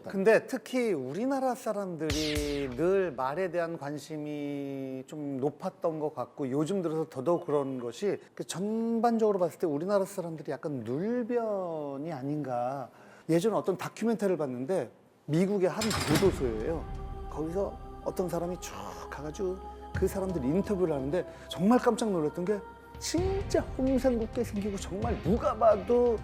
근데 특히 우리나라 사람들이 늘 말에 대한 관심이 좀 높았던 것 같고 요즘 들어서 더더욱 그런 것이 전반적으로 봤을 때 우리나라 사람들이 약간 눌변이 아닌가. 예전에 어떤 다큐멘터리를 봤는데 미국의 한 교도소예요. 거기서 어떤 사람이 쭉 가가지고 그 사람들 인터뷰를 하는데 정말 깜짝 놀랐던 게 진짜 홈생겁게 생기고 정말 누가 봐도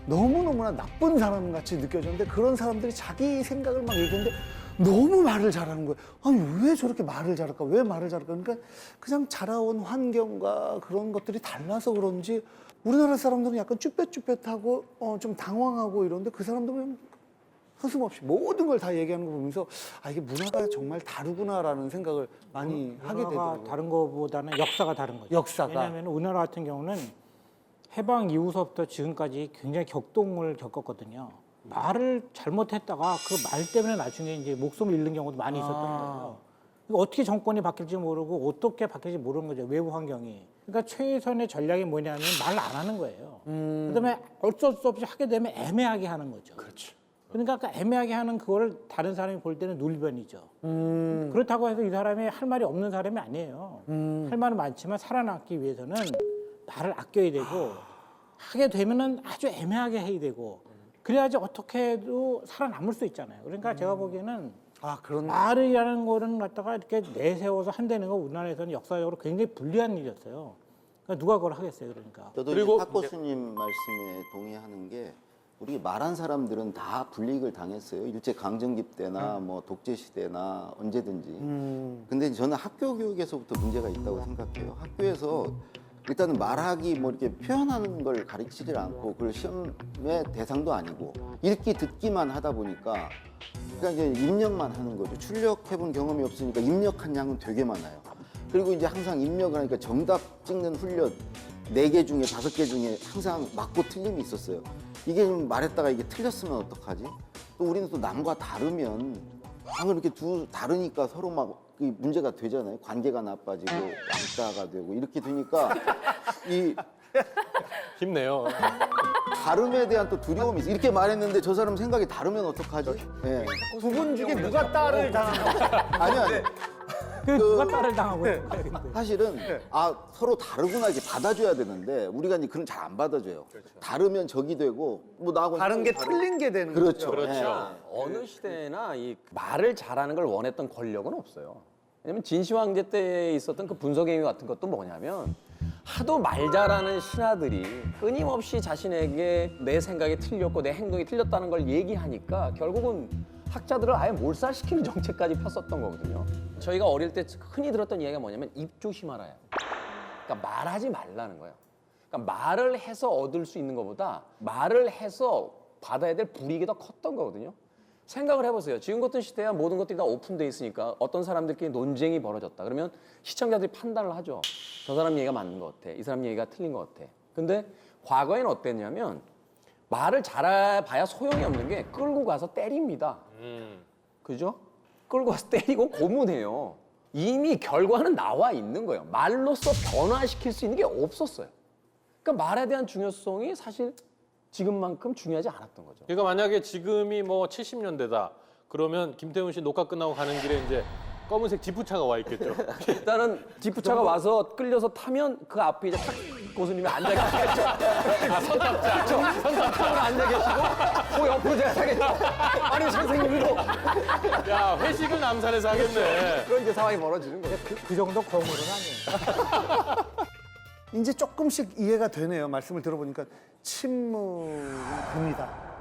너무너무나 나쁜 사람 같이 느껴졌는데 그런 사람들이 자기 생각을 막 얘기하는데 너무 말을 잘하는 거예요. 아니 왜 저렇게 말을 잘할까? 왜 말을 잘할까? 그러니까 그냥 자라온 환경과 그런 것들이 달라서 그런지 우리나라 사람들은 약간 쭈뼛쭈뼛하고 좀 당황하고 이런데 그 사람들은 서슴없이 모든 걸 다 얘기하는 거 보면서 아 이게 문화가 정말 다르구나라는 생각을 많이 하게 문화가 되더라고요. 다른 거보다는 역사가 다른 거죠. 역사가. 왜냐하면 우리나라 같은 경우는 해방 이후서부터 지금까지 굉장히 격동을 겪었거든요. 말을 잘못했다가 그 말 때문에 나중에 이제 목숨을 잃는 경우도 많이 있었던 거예요. 그러니까 어떻게 정권이 바뀔지 모르고 어떻게 바뀔지 모르는 거죠. 외부 환경이. 그러니까 최선의 전략이 뭐냐면 말 안 하는 거예요. 그다음에 어쩔 수 없이 하게 되면 애매하게 하는 거죠. 그렇죠. 그러니까 그 애매하게 하는 그걸 다른 사람이 볼 때는 눌변이죠. 그렇다고 해서 이 사람이 할 말이 없는 사람이 아니에요. 할 말은 많지만 살아남기 위해서는 말을 아껴야 되고 하게 되면은 아주 애매하게 해야 되고 그래야지 어떻게 해도 살아남을 수 있잖아요. 그러니까 제가 보기에는 그런 말이라는 거는 갖다가 이렇게 내세워서 한다는 거 우리나라에서는 역사적으로 굉장히 불리한 일이었어요. 그러니까 누가 그걸 하겠어요, 그러니까. 저도 그리고 박 교수님 말씀에 동의하는 게 우리 말한 사람들은 다 불이익을 당했어요. 일제 강점기 때나 뭐 독재 시대나 언제든지. 근데 저는 학교 교육에서부터 문제가 있다고 생각해요. 학교에서 일단은 말하기 뭐 이렇게 표현하는 걸 가르치질 않고 그걸 시험의 대상도 아니고 읽기 듣기만 하다 보니까 그러니까 이제 입력만 하는 거죠. 출력해본 경험이 없으니까 입력한 양은 되게 많아요. 그리고 이제 항상 입력을 하니까 정답 찍는 훈련 4개 중에 5개 중에 항상 맞고 틀림이 있었어요. 이게 좀 말했다가 이게 틀렸으면 어떡하지? 또 우리는 또 남과 다르면 방금 이렇게 다르니까 서로 막 문제가 되잖아요. 관계가 나빠지고 왕따가 되고 이렇게 되니까 이 힘내요. 다름에 대한 또 두려움이 있어. 이렇게 말했는데 저 사람 생각이 다르면 어떡하지? 네. 두 분 중에 누가 딸을 당한 거? 아니야. 누가 딸을 당하고 있는 거예요, 근데. 사실은 서로 다르구나 이렇게 받아줘야 되는데 우리가 이제 그런 잘 안 받아줘요. 다르면 적이 되고 뭐 나하고 다른 게 틀린 게 되는 그렇죠. 거죠. 그렇죠. 어느 시대나 이 말을 잘하는 걸 원했던 권력은 없어요. 왜냐면 진시황제 때 있었던 그 분석행위 같은 것도 뭐냐면 하도 말 잘하는 신하들이 끊임없이 자신에게 내 생각이 틀렸고 내 행동이 틀렸다는 걸 얘기하니까 결국은 학자들을 아예 몰살시키는 정책까지 폈었던 거거든요. 저희가 어릴 때 흔히 들었던 이야기가 뭐냐면 입 조심하라요. 그러니까 말하지 말라는 거예요. 그러니까 말을 해서 얻을 수 있는 것보다 말을 해서 받아야 될 불이익이 더 컸던 거거든요. 생각을 해보세요. 지금 같은 시대야 모든 것들이 다 오픈돼 있으니까 어떤 사람들끼리 논쟁이 벌어졌다. 그러면 시청자들이 판단을 하죠. 저 사람 얘기가 맞는 것 같아. 이 사람 얘기가 틀린 것 같아. 근데 과거에는 어땠냐면 말을 잘해봐야 소용이 없는 게 끌고 가서 때립니다. 그죠? 끌고 가서 때리고 고문해요. 이미 결과는 나와 있는 거예요. 말로써 변화시킬 수 있는 게 없었어요. 그러니까 말에 대한 중요성이 사실 지금만큼 중요하지 않았던 거죠. 그러니까 만약에 지금이 뭐 70년대다. 그러면 김태훈 씨 녹화 끝나고 가는 길에 이제 검은색 지프차가 와 있겠죠. 일단은 지프차가 와서 끌려서 타면 그 앞에 이제 탁 교수님이 앉아 계시겠죠. 선탑자. 그렇죠. 선탑장으로 앉아 계시고 그 옆으로 제가 타겠죠. 아니 선생님도 야, 회식을 남산에서 하겠네. 그런 이제 상황이 벌어지는 거예요. 그 정도 거물은 아니에요. 이제 조금씩 이해가 되네요. 말씀을 들어보니까 침묵은 금이다.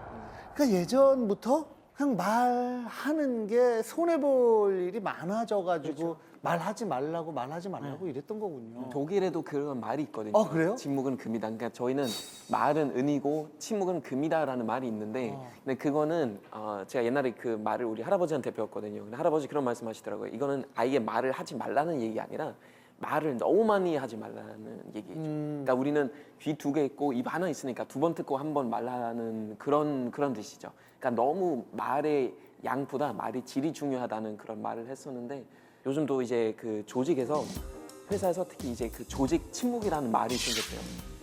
그러니까 예전부터 그냥 말하는 게 손해볼 일이 많아져가지고 말하지 말라고 이랬던 거군요. 독일에도 그런 말이 있거든요. 그래요? 침묵은 금이다. 그러니까 저희는 말은 은이고 침묵은 금이다라는 말이 있는데 근데 그거는 제가 옛날에 그 말을 우리 할아버지한테 배웠거든요. 근데 할아버지 그런 말씀하시더라고요. 이거는 아예 말을 하지 말라는 얘기 아니라 말을 너무 많이 하지 말라는 얘기죠. 그러니까 우리는 귀 2개 있고 입 하나 있으니까 2번 듣고 1번 말라는 그런 뜻이죠. 그러니까 너무 말의 양보다 말의 질이 중요하다는 그런 말을 했었는데 요즘도 이제 그 조직에서 회사에서 특히 이제 그 조직 침묵이라는 말이 생겼어요.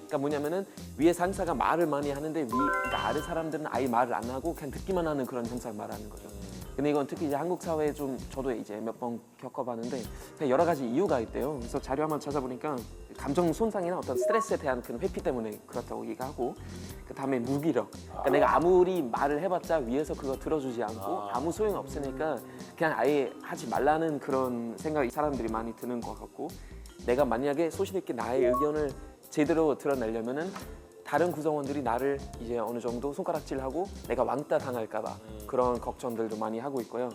그러니까 뭐냐면은 위에 상사가 말을 많이 하는데 그러니까 아래 사람들은 아예 말을 안 하고 그냥 듣기만 하는 그런 현상 말하는 거죠. 근데 이건 특히 이제 한국 사회에 좀 저도 이제 몇 번 겪어봤는데 그냥 여러 가지 이유가 있대요. 그래서 자료 한번 찾아보니까 감정 손상이나 어떤 스트레스에 대한 그런 회피 때문에 그렇다고 얘기하고 그 다음에 무기력. 그러니까 내가 아무리 말을 해봤자 위에서 그거 들어주지 않고 아무 소용 없으니까 그냥 아예 하지 말라는 그런 생각이 사람들이 많이 드는 것 같고 내가 만약에 소신 있게 나의 의견을 제대로 드러내려면은 다른 구성원들이 나를 이제 어느 정도 손가락질하고 내가 왕따 당할까봐 그런 걱정들도 많이 하고 있고요.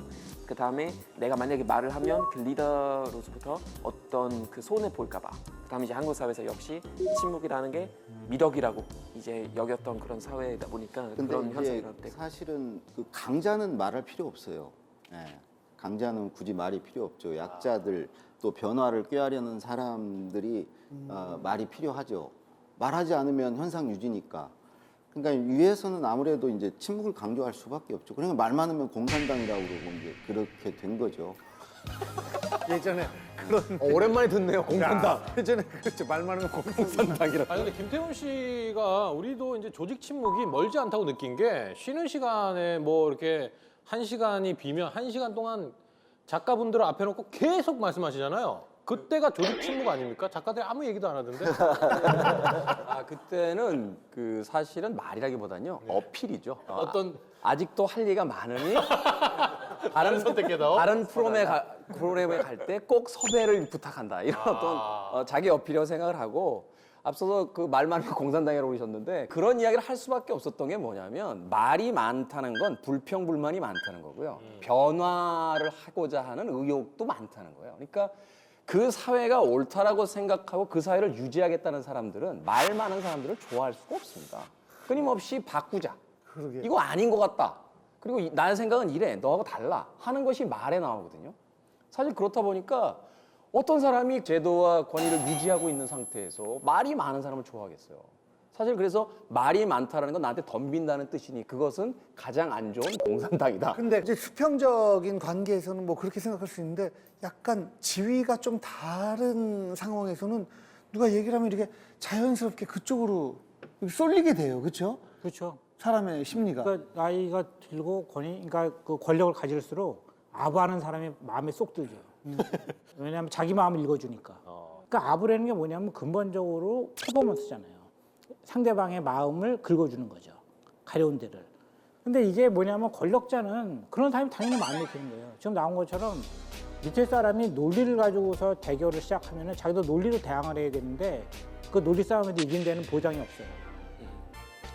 그 다음에 내가 만약에 말을 하면 그 리더로서부터 어떤 그 손해 볼까봐. 그 다음에 이제 한국 사회에서 역시 침묵이라는 게 미덕이라고 이제 여겼던 그런 사회이다 보니까 근데 그런 현상이 이제 일어났대요. 사실은 그 강자는 말할 필요 없어요. 예. 강자는 굳이 말이 필요 없죠. 약자들 또 변화를 꾀하려는 사람들이 말이 필요하죠. 말하지 않으면 현상 유지니까. 그러니까 위에서는 아무래도 이제 침묵을 강조할 수밖에 없죠. 그러니까 말 많으면 공산당이라고 그러고 이제 그렇게 된 거죠. 예전에 그런 오랜만에 듣네요. 공산당. 예전에 그렇죠. 말 많으면 공산당이라. 아니 근데 김태훈 씨가 우리도 이제 조직 침묵이 멀지 않다고 느낀 게 쉬는 시간에 뭐 이렇게 1시간이 비면 1시간 동안 작가분들을 앞에 놓고 계속 말씀하시잖아요. 그때가 조직 침묵 아닙니까? 작가들이 아무 얘기도 안 하던데. 아, 그때는 그 사실은 말이라기보다는요. 어필이죠. 어떤 아직도 할 얘기가 많으니 다른 선택해서 다른 프로그램에 갈 때 꼭 섭외를 부탁한다. 이런 어떤 자기 어필이라고 생각을 하고 앞서서 그 말 많은 공산당이라고 그러셨는데 그런 이야기를 할 수밖에 없었던 게 뭐냐면 말이 많다는 건 불평불만이 많다는 거고요. 변화를 하고자 하는 의욕도 많다는 거예요. 그러니까 그 사회가 옳다라고 생각하고 그 사회를 유지하겠다는 사람들은 말 많은 사람들을 좋아할 수가 없습니다. 끊임없이 바꾸자. 그러게. 이거 아닌 것 같다. 그리고 나의 생각은 이래. 너하고 달라. 하는 것이 말에 나오거든요. 사실 그렇다 보니까 어떤 사람이 제도와 권위를 유지하고 있는 상태에서 말이 많은 사람을 좋아하겠어요. 사실 그래서 말이 많다라는 건 나한테 덤빈다는 뜻이니 그것은 가장 안 좋은 공산당이다. 근데 이제 수평적인 관계에서는 뭐 그렇게 생각할 수 있는데 약간 지위가 좀 다른 상황에서는 누가 얘기를 하면 이렇게 자연스럽게 그쪽으로 쏠리게 돼요. 그렇죠? 그렇죠. 사람의 심리가. 그러니까 나이가 들고 그러니까 그 권력을 가질수록 아부하는 사람이 마음에 쏙 들죠. 왜냐하면 자기 마음을 읽어주니까. 그러니까 아부라는 게 뭐냐면 근본적으로 퍼포먼스잖아요. 상대방의 마음을 긁어주는 거죠. 가려운 데를. 근데 이게 뭐냐면 권력자는 그런 사람이 당연히 마음에 드는 거예요. 지금 나온 것처럼 밑에 사람이 논리를 가지고서 대결을 시작하면은 자기도 논리로 대항을 해야 되는데 그 논리 싸움에도 이긴 데는 보장이 없어요.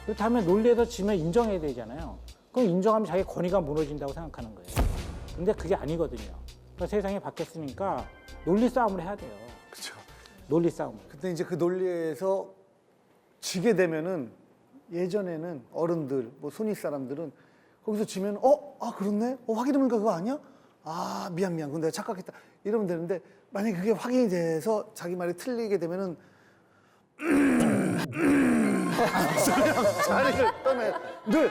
그렇다면 논리에서 지면 인정해야 되잖아요. 그럼 인정하면 자기 권위가 무너진다고 생각하는 거예요. 근데 그게 아니거든요. 그러니까 세상이 바뀌었으니까 논리 싸움을 해야 돼요. 그렇죠. 논리 싸움을. 근데 이제 그 논리에서 지게 되면은 예전에는 어른들, 뭐 손윗 사람들은 거기서 지면 그렇네? 확인해보니까 그거 아니야? 아, 미안. 그건 내가 착각했다. 이러면 되는데 만약에 그게 확인이 돼서 자기 말이 틀리게 되면은 자리를 떠내 늘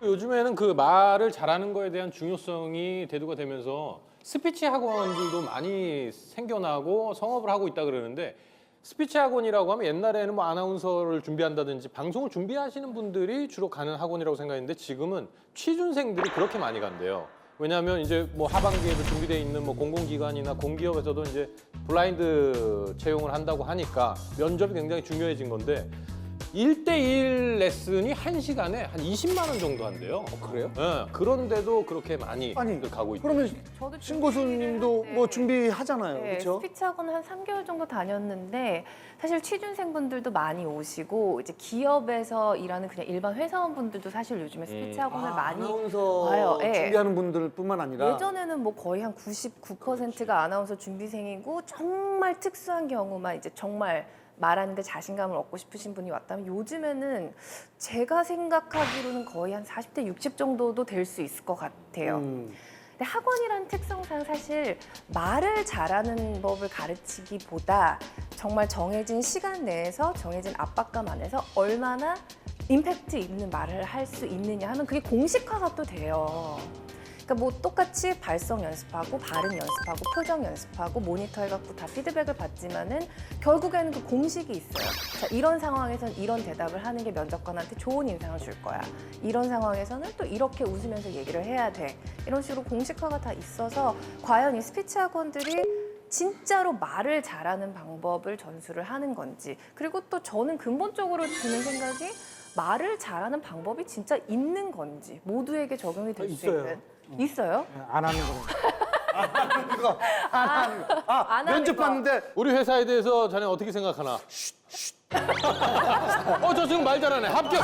요즘에는 그 말을 잘하는 거에 대한 중요성이 대두가 되면서 스피치 학원들도 많이 생겨나고 성업을 하고 있다 그러는데 스피치 학원이라고 하면 옛날에는 뭐 아나운서를 준비한다든지 방송을 준비하시는 분들이 주로 가는 학원이라고 생각했는데 지금은 취준생들이 그렇게 많이 간대요. 왜냐하면 이제 뭐 하반기에도 준비되어 있는 뭐 공공기관이나 공기업에서도 이제 블라인드 채용을 한다고 하니까 면접이 굉장히 중요해진 건데 1대1 레슨이 1시간에 한 20만 원 정도 한대요. 그래요? 네, 그런데도 그렇게 많이 아니, 가고 있죠. 그러면 저도 신 교수님도 뭐 준비하잖아요. 네, 그렇죠? 스피치 학원 한 3개월 정도 다녔는데 사실 취준생분들도 많이 오시고 이제 기업에서 일하는 그냥 일반 회사원분들도 사실 요즘에 스피치 학원을 많이 아나운서 와요. 예. 준비하는 분들뿐만 아니라 예전에는 뭐 거의 한 99%가 아나운서 준비생이고 정말 특수한 경우만 이제 정말 말하는데 자신감을 얻고 싶으신 분이 왔다면 요즘에는 제가 생각하기로는 거의 한 40대 60 정도도 될 수 있을 것 같아요. 근데 학원이라는 특성상 사실 말을 잘하는 법을 가르치기보다 정말 정해진 시간 내에서 정해진 압박감 안에서 얼마나 임팩트 있는 말을 할 수 있느냐 하면 그게 공식화가 또 돼요. 그러니까 뭐 똑같이 발성 연습하고 발음 연습하고 표정 연습하고 모니터 해갖고 다 피드백을 받지만은 결국에는 그 공식이 있어요. 자, 이런 상황에서는 이런 대답을 하는 게 면접관한테 좋은 인상을 줄 거야. 이런 상황에서는 또 이렇게 웃으면서 얘기를 해야 돼. 이런 식으로 공식화가 다 있어서 과연 이 스피치 학원들이 진짜로 말을 잘하는 방법을 전수를 하는 건지, 그리고 또 저는 근본적으로 드는 생각이 말을 잘하는 방법이 진짜 있는 건지, 모두에게 적용이 될 수 있어요. 있는. 있어요? 안 하는 거는. 안 하는 면접 거. 봤는데 우리 회사에 대해서 자네 어떻게 생각하나? 저 지금 말 잘하네. 합격.